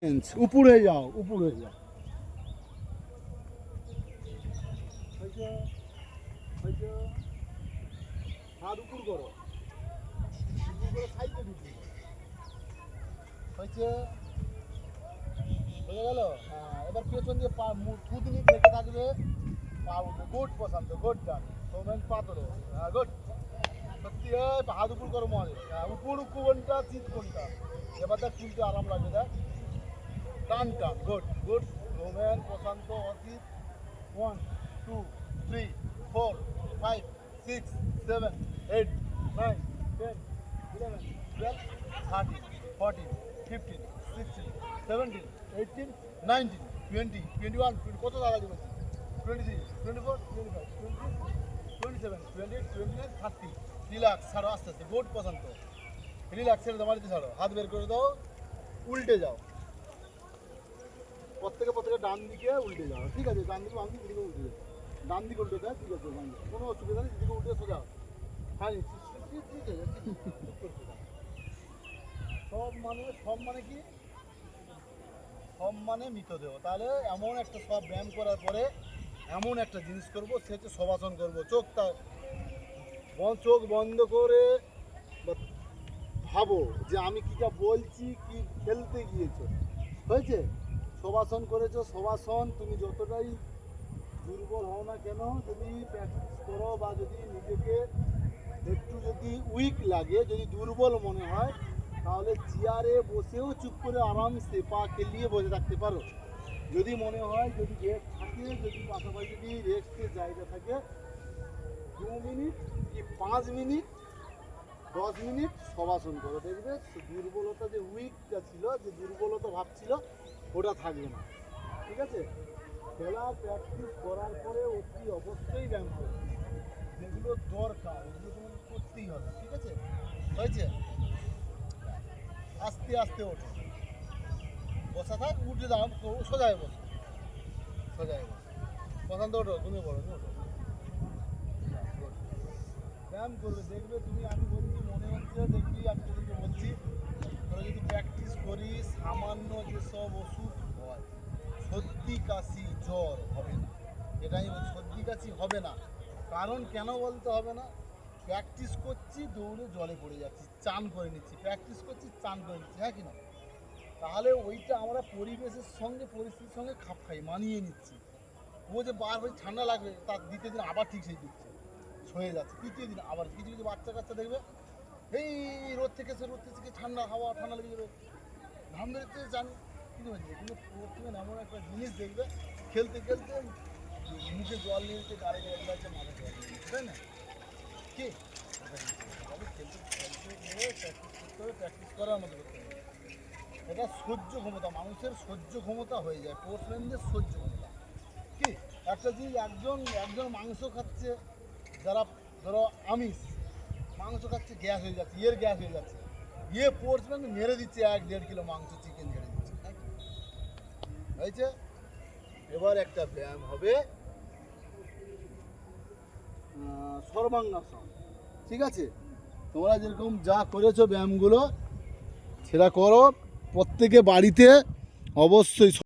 উপরে যাও, উপরে যাও। হাত উপর করো, সাইডে দিচ্ছি হয়েছে, হয়ে গেল। হ্যাঁ, এবার পেছন দিয়ে থুতনি থেকে থাকবে, পা উঠবে। গুড পছন্দ, গুড ডান। সৌমেন পা তোলো। হ্যাঁ, গুড। সত্যি হাত উপর করো মনে। হ্যাঁ, উপর কোনটা, চিত কোনটা। এবার দেখ তুলতে আরাম লাগবে। দেখ টান টান, গুড গুড। সৌমেন, প্রশান্ত, অসিত। 1 2 3 4 5 6 7 8 9 10 11 12 13 14 15 16 17 18 19 20 21 কত দাঁড়ালি বলছি? 23 24 25 26 27 28 29 30। রিল্যাক্স, ছাড়ো আস্তে আস্তে। গুড পছন্দ। রিল্যাক্স, ছেড়ে দাও, মাটিতে ছাড়ো। হাত বের করে দাও, উল্টে যাও। প্রত্যেকে ডান দিকে উল্টে যাও। ঠিক আছে, ডান দিকে বাম দিকে উল্টে যাও। ডান দিকে উল্টে দেয়, ঠিক আছে, কোনো অসুবিধা নেই। দিকে উল্টে সোজা। হ্যাঁ, ঠিক আছে। সব মানে কি? সব মানে মৃতদেহ। তাহলে এমন একটা সব ব্যায়াম করার পরে এমন একটা জিনিস করবো, সে হচ্ছে শবাসন করবো। চোখ বন্ধ করে ভাবো যে আমি কিটা বলছি, কি খেলতে গিয়েছো, হয়েছে? শবাসন করেছো। শবাসন তুমি যতটাই দুর্বল হও না কেন, যদি প্র্যাকটিস করো বা যদি নিজেকে একটু যদি উইক লাগে, যদি দুর্বল মনে হয়, তাহলে চেয়ারে বসেও চুপ করে আরামসে পা খেলিয়ে বসে থাকতে পারো। যদি মনে হয়, যদি রেস্ট থাকে, যদি পাশাপাশি যদি রেস্টের জায়গা থাকে, 2 মিনিট কি 5 মিনিট 10 মিনিট শবাসন করো। দেখবে দুর্বলতা, যে উইকটা ছিল, যে দুর্বলতা ভাবছিল, ওটা থাকবে না। ঠিক আছে? খেলা প্র্যাকটিস করার পরে অতি অবশ্যই ব্যায়াম করবে। যেগুলো দরকার ওগুলো তোমাকে করতেই হবে। ঠিক আছে? হয়েছে? আস্তে আস্তে ওঠো, বসা থাক, উঠে দাও, সোজায় বসো, সোজায় বসো। পছন্দ ওঠো, তুমি বলো, ওঠো। ব্যায়াম করবে, দেখবে তুমি। আমি বলছি, মনে হচ্ছে, দেখবি আমি তোদেরকে বলছি, তোরা যদি প্র্যাকটিস করি, সামান্য যেসব ওষুধ হয়, সর্দি কাশি জ্বর হবে না। এটাই বলছি, সর্দি কাশি হবে না। কারণ কেন বলতে হবে না? প্র্যাকটিস করছি, দৌড়ে জলে পড়ে যাচ্ছি, চান করে নিচ্ছি, প্র্যাকটিস করছি, চান করে নিচ্ছি, হ্যাঁ কি না? তাহলে ওইটা আমরা পরিবেশের সঙ্গে, পরিস্থিতির সঙ্গে খাপ খাই, মানিয়ে নিচ্ছি। ও যে বারবার ঠান্ডা লাগবে, তার দ্বিতীয় দিন আবার ঠিক সেই দিচ্ছে, হয়ে যাচ্ছে। তৃতীয় দিন আবার কিছু কিছু বাচ্চা কাচ্চা দেখবে, এই রোদ থেকে ঠান্ডা হাওয়া, ঠান্ডা লেগে যাবে, ঘাম বেরোতে জানি, কিন্তু হয়েছে। কিন্তু প্রথমে এমন একটা জিনিস দেখবে, খেলতে খেলতে মুখে জল নিয়েছে, গাড়ি জল লাগছে, মাথা জল নিয়েছে, তাই না? কি খেলতে প্র্যাকটিস করতে হবে, প্র্যাকটিস করার মতো করতে হবে। এটা সহ্য ক্ষমতা, মানুষের সহ্য ক্ষমতা হয়ে যায়, স্পোর্টসম্যানদের সহ্য ক্ষমতা। কি একটা জিনিস, একজন মাংস খাচ্ছে, যারা ধরো আমিষ মাংস খাচ্ছে, গ্যাস হয়ে যাচ্ছে, গ্যাস হয়ে যাচ্ছে, স্পোর্টসম্যান মেরে দিচ্ছে 1-1.5 কিলো মাংস, চিকেন ছেড়ে দিচ্ছে, হয়েছে? এবার একটা ব্যায়াম হবে সর্বাঙ্গাসন। ঠিক আছে? তোমরা যেরকম যা করেছো ব্যায়ামগুলো, সেটা করো। প্রত্যেকে বাড়িতে অবশ্যই